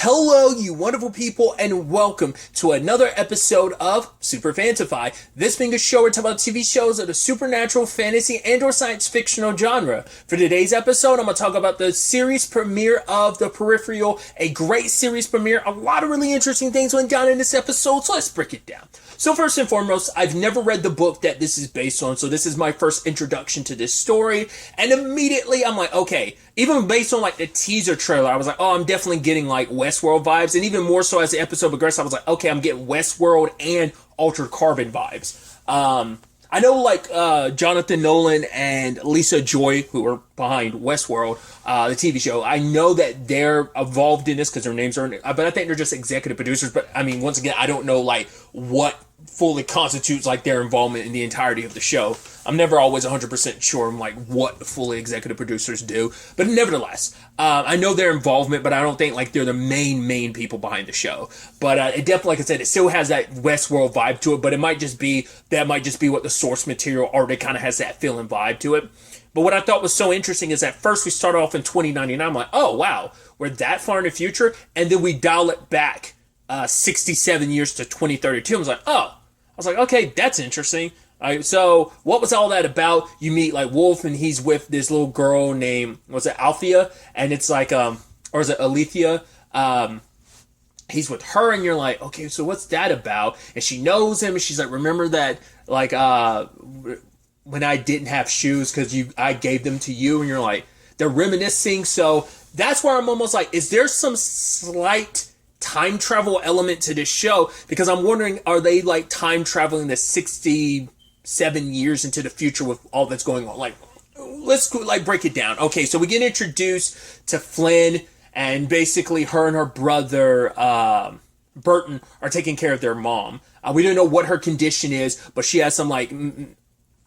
Hello, you wonderful people, and welcome to another episode of Super-Fanta-Fi. This being a show where we talk about TV shows of the supernatural, fantasy, and or science fictional genre. For today's episode, I'm going to talk about the series premiere of The Peripheral, a great series premiere. A lot of really interesting things went down in this episode, so let's break it down. So first and foremost, I've never read the book that this is based on, so this is my first introduction to this story, and immediately I'm like, okay, even based on like the teaser trailer, I was like, oh, I'm definitely getting like Westworld vibes, and even more so as the episode progressed, I was like, okay, I'm getting Westworld and Altered Carbon vibes. I know like Jonathan Nolan and Lisa Joy, who are behind Westworld, the TV show, I know that they're involved in this because their names are, but I think they're just executive producers. But I mean, once again, I don't know like what fully constitutes like their involvement in the entirety of the show. I'm never always 100% sure on like what fully executive producers do, but nevertheless, I know their involvement, but I don't think like they're the main people behind the show. But it definitely, like I said, it still has that Westworld vibe to it, but it might just be what the source material already kind of has that feeling vibe to it. But what I thought was so interesting is at first we start off in 2099. I'm like, oh wow, we're that far in the future, and then we dial it back 67 years to 2032. I was like, okay, that's interesting. All right, so what was all that about? You meet like Wolf, and he's with this little girl named, was it Althea? And it's like, or is it Alethea? He's with her, and you're like, okay, so what's that about? And she knows him, and she's like, remember that, like, when I didn't have shoes because I gave them to you, and you're like, they're reminiscing. So that's where I'm almost like, is there some slight time travel element to this show? Because I'm wondering, are they like time traveling the 67 years into the future with all that's going on? Like, let's like break it down. Okay, so we get introduced to Flynn, and basically her and her brother Burton are taking care of their mom. We don't know what her condition is, but she has some like,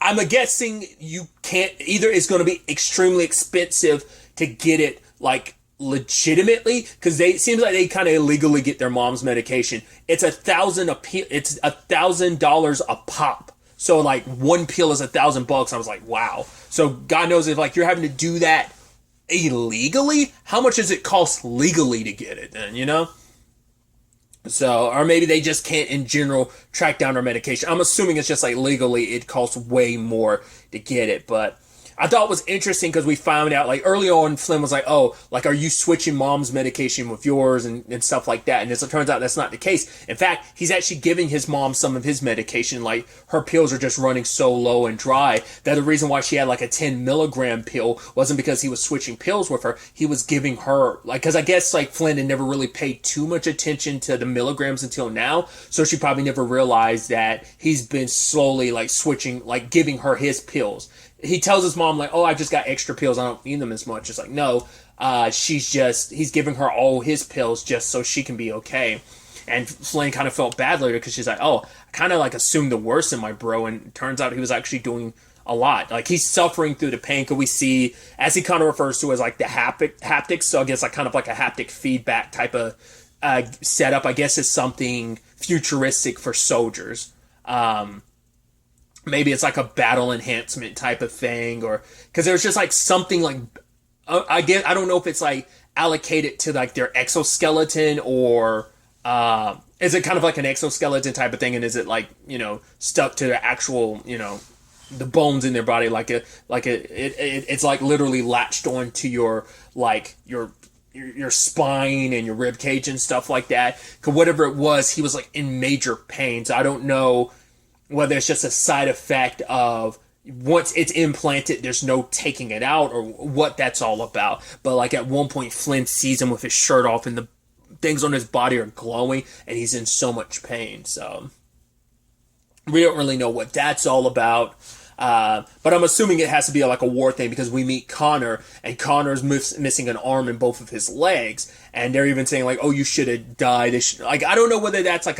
I'm guessing you can't, either it's going to be extremely expensive to get it like legitimately, because it seems like they kind of illegally get their mom's medication. It's $1,000 a pop. So like one pill is $1,000. I was like, wow. So God knows if like you're having to do that illegally, how much does it cost legally to get it then, you know? So, or maybe they just can't in general track down their medication. I'm assuming it's just like legally it costs way more to get it, but I thought it was interesting because we found out like early on Flynn was like, oh, like, are you switching mom's medication with yours and stuff like that? And it turns out that's not the case. In fact, he's actually giving his mom some of his medication. Like her pills are just running so low and dry that the reason why she had like a 10 milligram pill wasn't because he was switching pills with her. He was giving her like, because I guess like Flynn had never really paid too much attention to the milligrams until now. So she probably never realized that he's been slowly like switching, like giving her his pills. He tells his mom, like, oh, I just got extra pills. I don't need them as much. It's like, no, he's giving her all his pills just so she can be okay. And Flynn kind of felt bad later because she's like, oh, I kind of like assumed the worst in my bro. And it turns out he was actually doing a lot. Like he's suffering through the pain. Because we see, as he kind of refers to as like the haptics. So I guess like kind of like a haptic feedback type of setup. I guess is something futuristic for soldiers. Maybe it's like a battle enhancement type of thing, or because there's just like something like, I don't know if it's like allocated to like their exoskeleton, or is it kind of like an exoskeleton type of thing, and is it like, you know, stuck to the actual, you know, the bones in their body, it's like literally latched onto your like your spine and your rib cage and stuff like that. Because whatever it was, he was like in major pain. So I don't know whether it's just a side effect of once it's implanted, there's no taking it out, or what that's all about. But like at one point, Flynn sees him with his shirt off, and the things on his body are glowing, and he's in so much pain. So we don't really know what that's all about. But I'm assuming it has to be like a war thing, because we meet Connor, and Connor's missing an arm and both of his legs, and they're even saying like, oh, you should have died. Like, I don't know whether that's like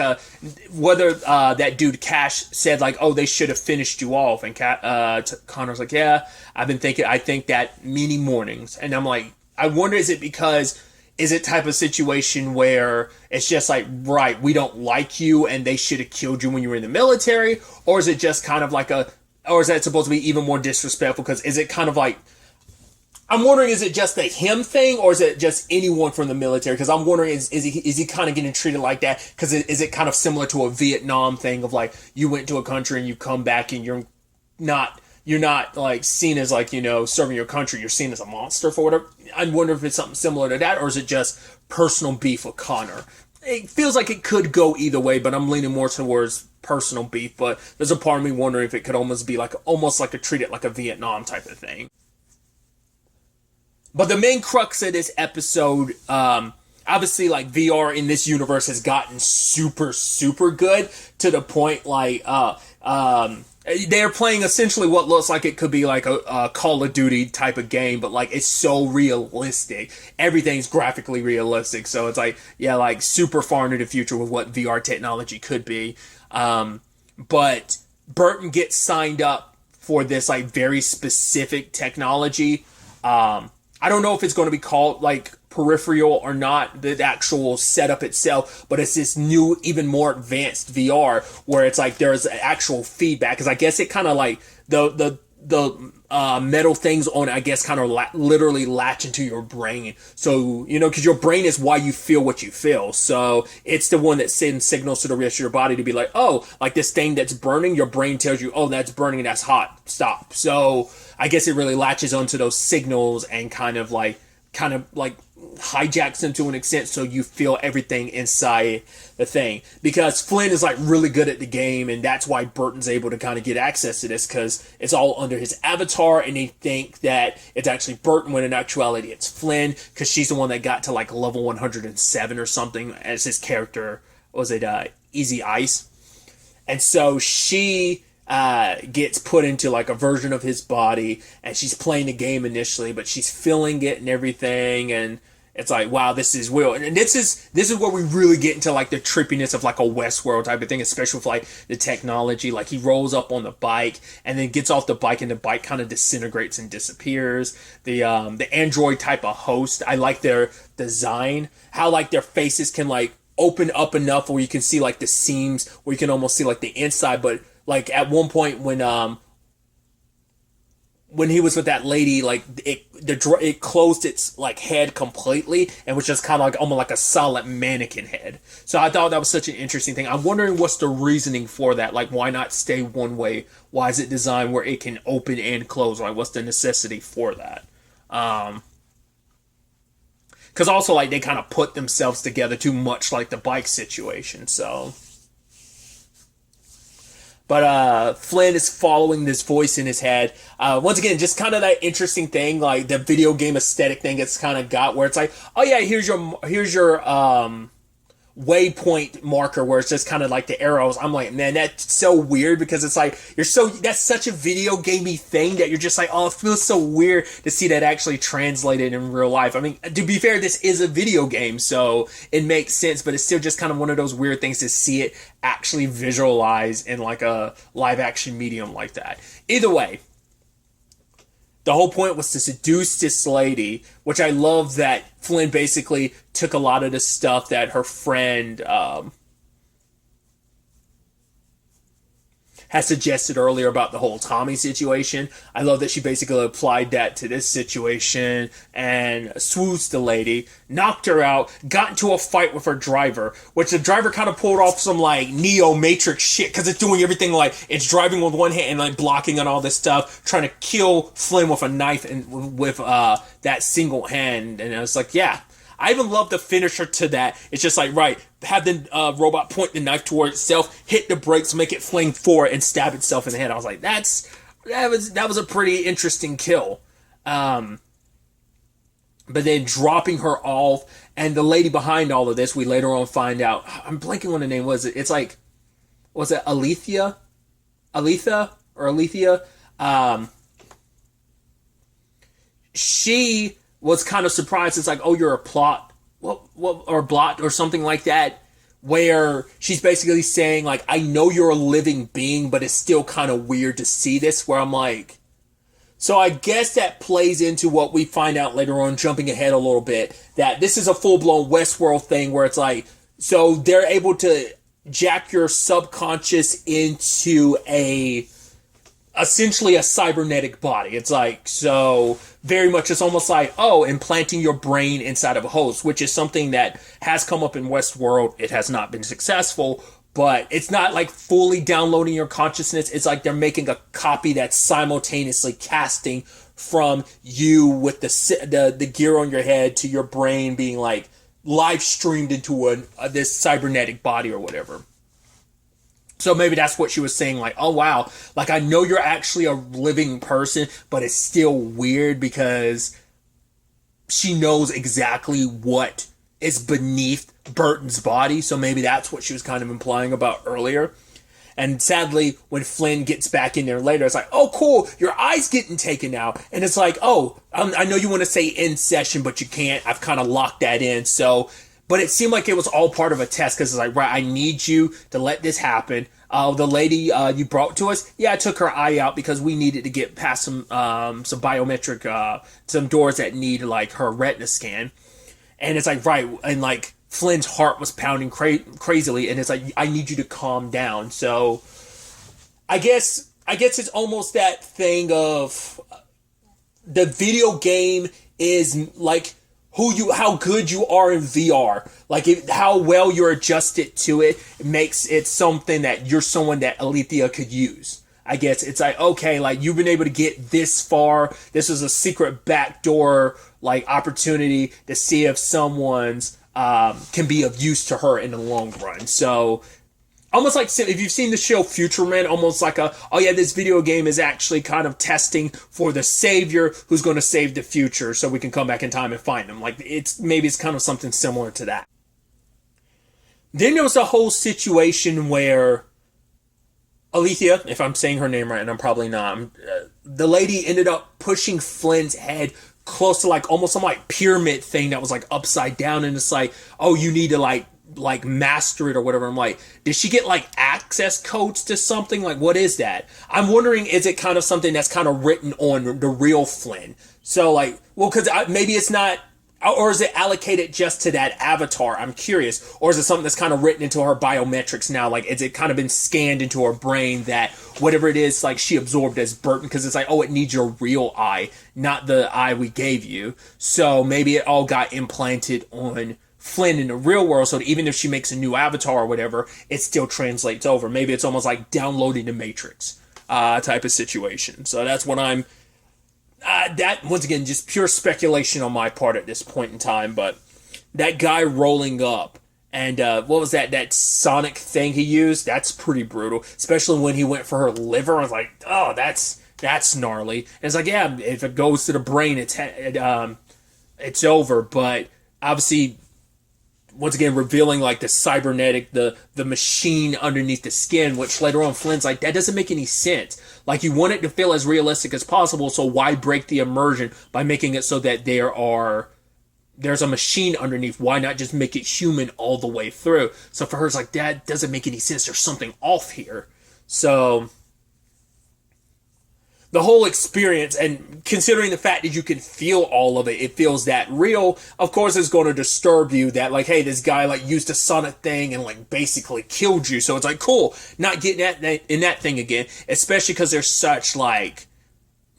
whether that dude Cash said like, oh, they should have finished you off, and Connor's like, yeah, I think that many mornings. And I'm like, I wonder, is it type of situation where it's just like, right, we don't like you and they should have killed you when you were in the military? Or is it just kind of like or is that supposed to be even more disrespectful? Because is it kind of like, I'm wondering, is it just a him thing, or is it just anyone from the military? Because I'm wondering, is he kind of getting treated like that? Because is it kind of similar to a Vietnam thing of like, you went to a country and you come back and you're not like seen as like, serving your country. You're seen as a monster for whatever. I wonder if it's something similar to that, or is it just personal beef with Connor? It feels like it could go either way, but I'm leaning more towards personal beef. But there's a part of me wondering if it could almost be like treat it like a Vietnam type of thing. But the main crux of this episode, obviously, like, VR in this universe has gotten super, super good to the point, like, they're playing essentially what looks like it could be like a Call of Duty type of game, but, like, it's so realistic. Everything's graphically realistic, so it's like, yeah, like, super far into the future with what VR technology could be. But Burton gets signed up for this, like, very specific technology. I don't know if it's going to be called like Peripheral or not, the actual setup itself, but it's this new, even more advanced VR where it's like there's actual feedback. Because I guess it kind of like the metal things on it, I guess, kind of literally latch into your brain. So, because your brain is why you feel what you feel. So it's the one that sends signals to the rest of your body to be like, oh, like this thing that's burning, your brain tells you, oh, that's burning, that's hot, stop. So I guess it really latches onto those signals and kind of like hijacks them to an extent so you feel everything inside the thing. Because Flynn is like really good at the game, and that's why Burton's able to kind of get access to this, because it's all under his avatar, and they think that it's actually Burton when in actuality it's Flynn, because she's the one that got to like level 107 or something as his character, Easy Ice. And so she gets put into like a version of his body, and she's playing the game initially, but she's feeling it and everything, and it's like, wow, this is real. And this is where we really get into like the trippiness of like a Westworld type of thing, especially with like the technology. Like he rolls up on the bike and then gets off the bike, and the bike kind of disintegrates and disappears. The android type of host, I like their design, how like their faces can like open up enough where you can see like the seams, where you can almost see like the inside. But like at one point when he was with that lady, like it closed its like head completely and was just kind of like almost like a solid mannequin head. So I thought that was such an interesting thing. I'm wondering what's the reasoning for that. Like, why not stay one way? Why is it designed where it can open and close? Like, what's the necessity for that? Because also like they kind of put themselves together too much, like the bike situation. So. But Flynn is following this voice in his head. Once again, just kind of that interesting thing, like the video game aesthetic thing it's kind of got, where it's like, oh yeah, here's your waypoint marker, where it's just kind of like the arrows. I'm like, man, that's so weird, because it's like that's such a video gamey thing that you're just like, oh, it feels so weird to see that actually translated in real life. I mean, to be fair, this is a video game, so it makes sense, but it's still just kind of one of those weird things to see it actually visualized in like a live action medium like that. Either way, the whole point was to seduce this lady, which I love that Flynn basically took a lot of the stuff that her friend had suggested earlier about the whole Tommy situation. I love that she basically applied that to this situation and swoosed the lady, knocked her out, got into a fight with her driver, which the driver kind of pulled off some like Neo Matrix shit, because it's doing everything like it's driving with one hand and like blocking on all this stuff, trying to kill Flynn with a knife and with that single hand. And I was like, yeah. I even love the finisher to that. It's just like, right, have the robot point the knife towards itself, hit the brakes, make it fling forward, and stab itself in the head. I was like, that was a pretty interesting kill. But then dropping her off, and the lady behind all of this, we later on find out, I'm blanking on the name, was it? It's like, was it Alethea? She was kind of surprised. It's like, oh, you're a plot, or blot, or something like that, where she's basically saying, like, I know you're a living being, but it's still kind of weird to see this, where I'm like, so I guess that plays into what we find out later on, jumping ahead a little bit, that this is a full-blown Westworld thing, where it's like, so they're able to jack your subconscious into a essentially a cybernetic body. It's like, so very much, it's almost like, oh, implanting your brain inside of a host, which is something that has come up in Westworld. It has not been successful, but it's not like fully downloading your consciousness. It's like they're making a copy that's simultaneously casting from you with the gear on your head to your brain being like live streamed into this cybernetic body or whatever. So maybe that's what she was saying, like, oh wow, like I know you're actually a living person, but it's still weird because she knows exactly what is beneath Burton's body. So maybe that's what she was kind of implying about earlier. And sadly, when Flynn gets back in there later, it's like, oh cool, your eye's getting taken out. And it's like, oh, I know you want to say in session, but you can't. I've kind of locked that in. So, but it seemed like it was all part of a test because it's like, right, I need you to let this happen. The lady you brought to us, yeah, I took her eye out because we needed to get past some biometric, some doors that need like her retina scan. And it's like, right, and like Flynn's heart was pounding crazily, and it's like, I need you to calm down. So I guess it's almost that thing of the video game is like how good you are in VR, like how well you're adjusted to it makes it something that you're someone that Alethea could use. I guess it's like, okay, like you've been able to get this far. This is a secret backdoor like opportunity to see if someone's can be of use to her in the long run. So almost like if you've seen the show Futureman, almost like oh yeah, this video game is actually kind of testing for the savior who's going to save the future so we can come back in time and find him. Like it's kind of something similar to that. Then there was a whole situation where Alethea, if I'm saying her name right, and I'm probably not, the lady ended up pushing Flynn's head close to like almost some like pyramid thing that was like upside down, and it's like, oh, you need to like master it or whatever. I'm like, did she get like access codes to something? Like, what is that? I'm wondering, is it kind of something that's kind of written on the real Flynn? So like, well, because maybe it's not, or is it allocated just to that avatar? I'm curious. Or is it something that's kind of written into her biometrics now? Like, is it kind of been scanned into her brain that whatever it is, like she absorbed as Burton? Because it's like, oh, it needs your real eye, not the eye we gave you. So maybe it all got implanted on Flynn in the real world, so that even if she makes a new avatar or whatever, it still translates over. Maybe it's almost like downloading the Matrix type of situation. So that's what I'm... that, once again, just pure speculation on my part at this point in time, but that guy rolling up, and what was that sonic thing he used? That's pretty brutal, especially when he went for her liver. I was like, oh, that's gnarly. And it's like, yeah, if it goes to the brain, it's over, but obviously... once again, revealing like the cybernetic, the machine underneath the skin, which later on Flynn's like, that doesn't make any sense. Like, you want it to feel as realistic as possible, so why break the immersion by making it so that there's a machine underneath? Why not just make it human all the way through? So for her, it's like, that doesn't make any sense. There's something off here. So... the whole experience, and considering the fact that you can feel all of it, it feels that real, of course it's going to disturb you that, like, hey, this guy, like, used a sonic thing and, like, basically killed you. So it's like, cool, not getting in that thing again, especially because there's such, like,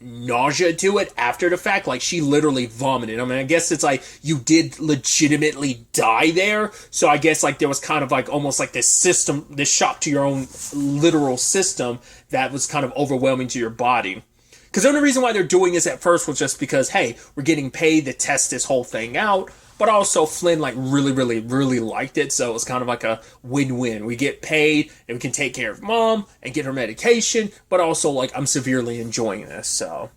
nausea to it after the fact. Like, she literally vomited. I mean, I guess it's like, you did legitimately die there, so I guess, like, there was kind of, like, almost like this shock to your own literal system that was kind of overwhelming to your body. Because the only reason why they're doing this at first was just because, hey, we're getting paid to test this whole thing out, but also Flynn, like, really, really, really liked it, so it was kind of like a win-win. We get paid, and we can take care of Mom, and get her medication, but also, like, I'm severely enjoying this, so...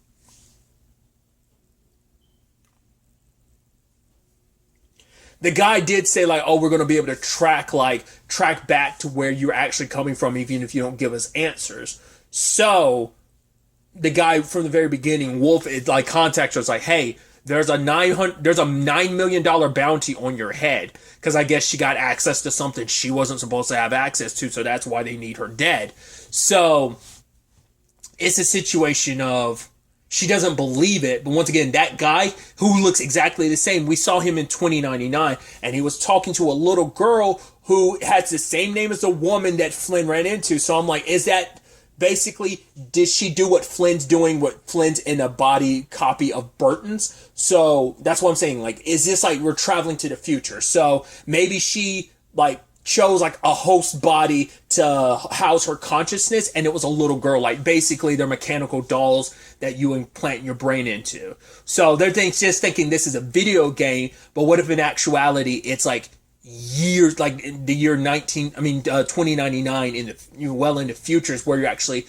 the guy did say, like, oh, we're going to be able to track back to where you're actually coming from, even if you don't give us answers. So, the guy from the very beginning, Wolf, like, contacts us, like, hey, there's a $9 million bounty on your head, because I guess she got access to something she wasn't supposed to have access to, so that's why they need her dead. So, it's a situation of... she doesn't believe it, but once again, that guy who looks exactly the same, we saw him in 2099, and he was talking to a little girl who has the same name as the woman that Flynn ran into. So I'm like, is that basically, did she do what Flynn's doing, what Flynn's in a body copy of Burton's? So that's what I'm saying. Like, is this like we're traveling to the future? So maybe she like chose like a host body to house her consciousness, and it was a little girl. Like, basically they're mechanical dolls that you implant your brain into. So they're just thinking this is a video game, but what if in actuality it's like years, like in the year 2099, in the well into futures, where you're actually,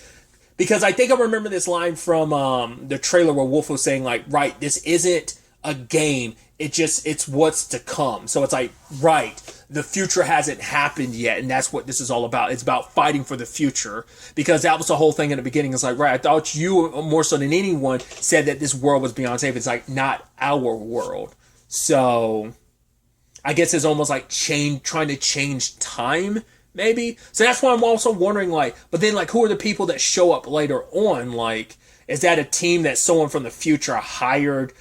because I think I remember this line from the trailer where Wolf was saying like, right, this isn't a game, it's what's to come. So it's like, right, the future hasn't happened yet, and that's what this is all about. It's about fighting for the future, because that was the whole thing in the beginning. It's like, right, I thought you more so than anyone said that this world was beyond safe. It's like, not our world. So I guess it's almost like trying to change time, maybe. So that's why I'm also wondering, like, but then, like, who are the people that show up later on? Like, is that a team that someone from the future hired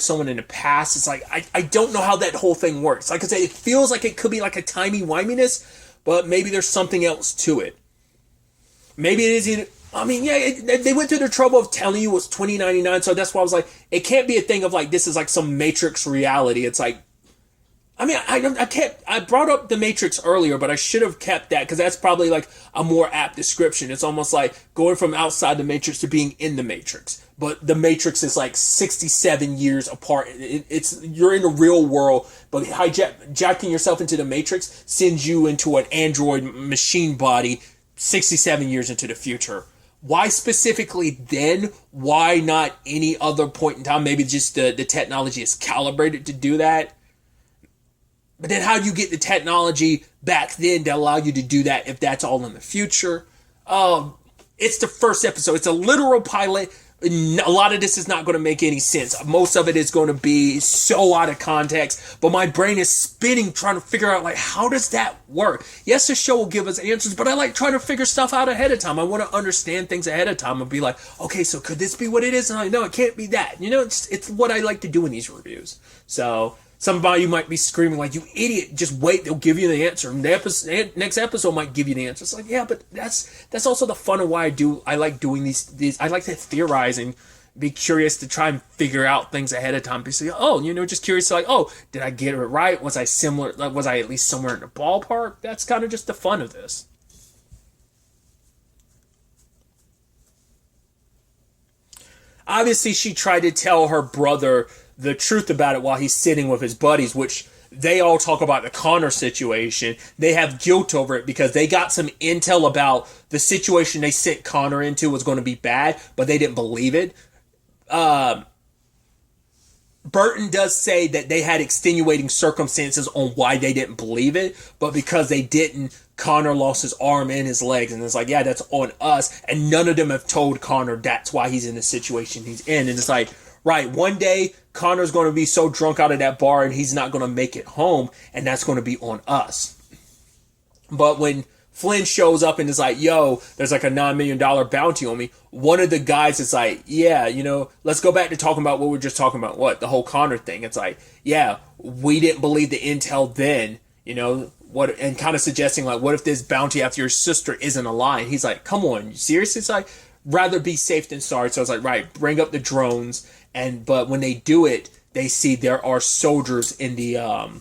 someone in the past? It's like, I don't know how that whole thing works. Like I said, it feels like it could be like a timey-wiminess, but maybe there's something else to it. Maybe it isn't. I mean, yeah, they went through the trouble of telling you it was 2099, so that's why I was like, it can't be a thing of like, this is like some Matrix reality. It's like, I mean, I brought up the Matrix earlier, but I should have kept that, because that's probably like a more apt description. It's almost like going from outside the Matrix to being in the Matrix. But the Matrix is like 67 years apart. You're in the real world, but hijacking yourself into the Matrix sends you into an android machine body 67 years into the future. Why specifically then? Why not any other point in time? Maybe just the technology is calibrated to do that. But then how do you get the technology back then to allow you to do that if that's all in the future? It's the first episode. It's a literal pilot. A lot of this is not going to make any sense. Most of it is going to be so out of context. But my brain is spinning trying to figure out, like, how does that work? Yes, the show will give us answers, but I like trying to figure stuff out ahead of time. I want to understand things ahead of time and be like, okay, so could this be what it is? And I know it can't be that. You know, it's what I like to do in these reviews. So somebody might be screaming like, you idiot, just wait, they'll give you the answer. And the next episode might give you the answer. It's like, yeah, but that's also the fun of why I like doing these. I like to theorize and be curious to try and figure out things ahead of time. Basically, just curious to like, did I get it right? Was I similar? Like, was I at least somewhere in the ballpark? That's kind of just the fun of this. Obviously, she tried to tell her brother the truth about it while he's sitting with his buddies, which they all talk about the Connor situation. They have guilt over it because they got some intel about the situation they sent Connor into was going to be bad, but they didn't believe it. Burton does say that they had extenuating circumstances on why they didn't believe it, but because they didn't, Connor lost his arm and his legs, and it's like, yeah, that's on us, and none of them have told Connor that's why he's in the situation he's in. And it's like, right, one day Connor's going to be so drunk out of that bar and he's not going to make it home, and that's going to be on us. But when Flynn shows up and is like, yo, there's like a $9 million bounty on me, one of the guys is like, yeah, let's go back to talking about what we were just talking about, the whole Connor thing. It's like, yeah, we didn't believe the intel then, what, and kind of suggesting like, what if this bounty after your sister isn't a lie? And he's like, come on, you serious? It's like, rather be safe than sorry. So I was like, right, bring up the drones. But when they do it, they see there are soldiers in the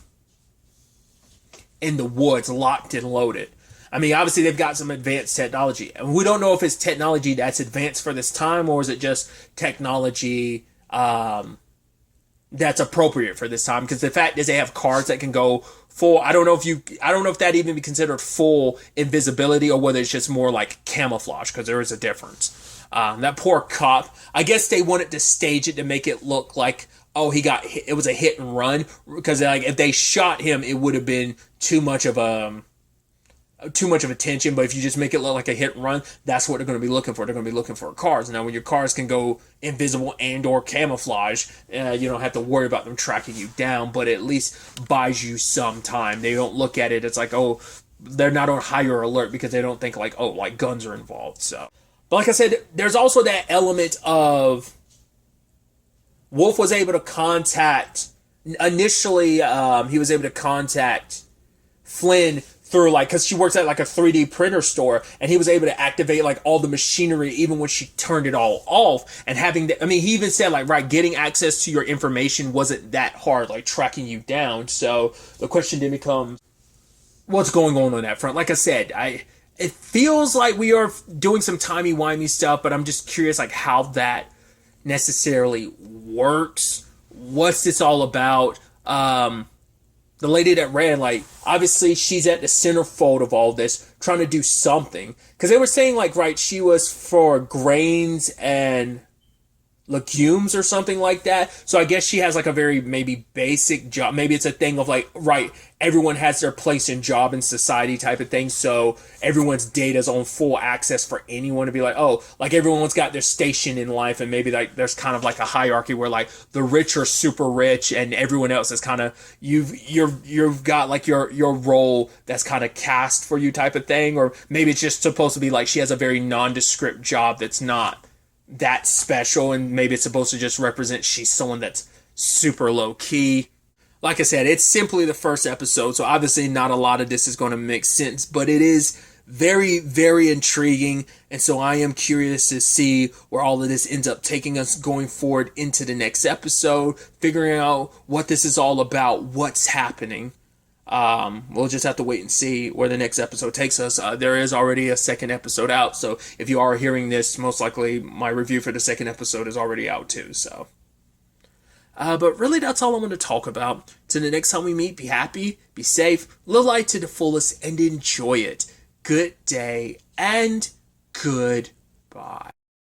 woods, locked and loaded. I mean, obviously they've got some advanced technology, and we don't know if it's technology that's advanced for this time, or is it just technology that's appropriate for this time. Because the fact is, they have cars that can go full. I don't know if that even be considered full invisibility, or whether it's just more like camouflage, because there is a difference. That poor cop, I guess they wanted to stage it to make it look like, it was a hit and run, because like if they shot him, it would have been too much of attention. But if you just make it look like a hit and run, that's what they're going to be looking for. They're going to be looking for cars. Now, when your cars can go invisible and or camouflage, you don't have to worry about them tracking you down, but at least buys you some time. They don't look at it, it's like, they're not on higher alert, because they don't think like, like guns are involved. So, but like I said, there's also that element of Wolf was able to contact, initially, he was able to contact Flynn through like, because she works at like a 3D printer store, and he was able to activate like all the machinery even when she turned it all off. And having the, I mean, he even said like, right, getting access to your information wasn't that hard, like tracking you down. So the question then becomes, what's going on that front? Like I said, it feels like we are doing some timey-wimey stuff, but I'm just curious like how that necessarily works. What's this all about? The lady that ran, like, obviously she's at the centerfold of all this, trying to do something. Because they were saying, like, right, she was for grains and legumes or something like that. So I guess she has, like, a very maybe basic job. Maybe it's a thing of, like, right, everyone has their place and job in society type of thing. So everyone's data's on full access for anyone to be like, oh, like, everyone's got their station in life. And maybe, like, there's kind of, like, a hierarchy where, like, the rich are super rich and everyone else is kind of, you've got, like, your role that's kind of cast for you type of thing. Or maybe it's just supposed to be, like, she has a very nondescript job that's not that special, and maybe it's supposed to just represent she's someone that's super low key. Like I said, it's simply the first episode, so obviously not a lot of this is going to make sense, but it is very, very intriguing, and so I am curious to see where all of this ends up taking us going forward into the next episode, figuring out what this is all about, what's happening. We'll just have to wait and see where the next episode takes us. There is already a second episode out, so if you are hearing this, most likely my review for the second episode is already out too, so. But really, that's all I'm going to talk about. Till the next time we meet, be happy, be safe, live life to the fullest, and enjoy it. Good day, and goodbye.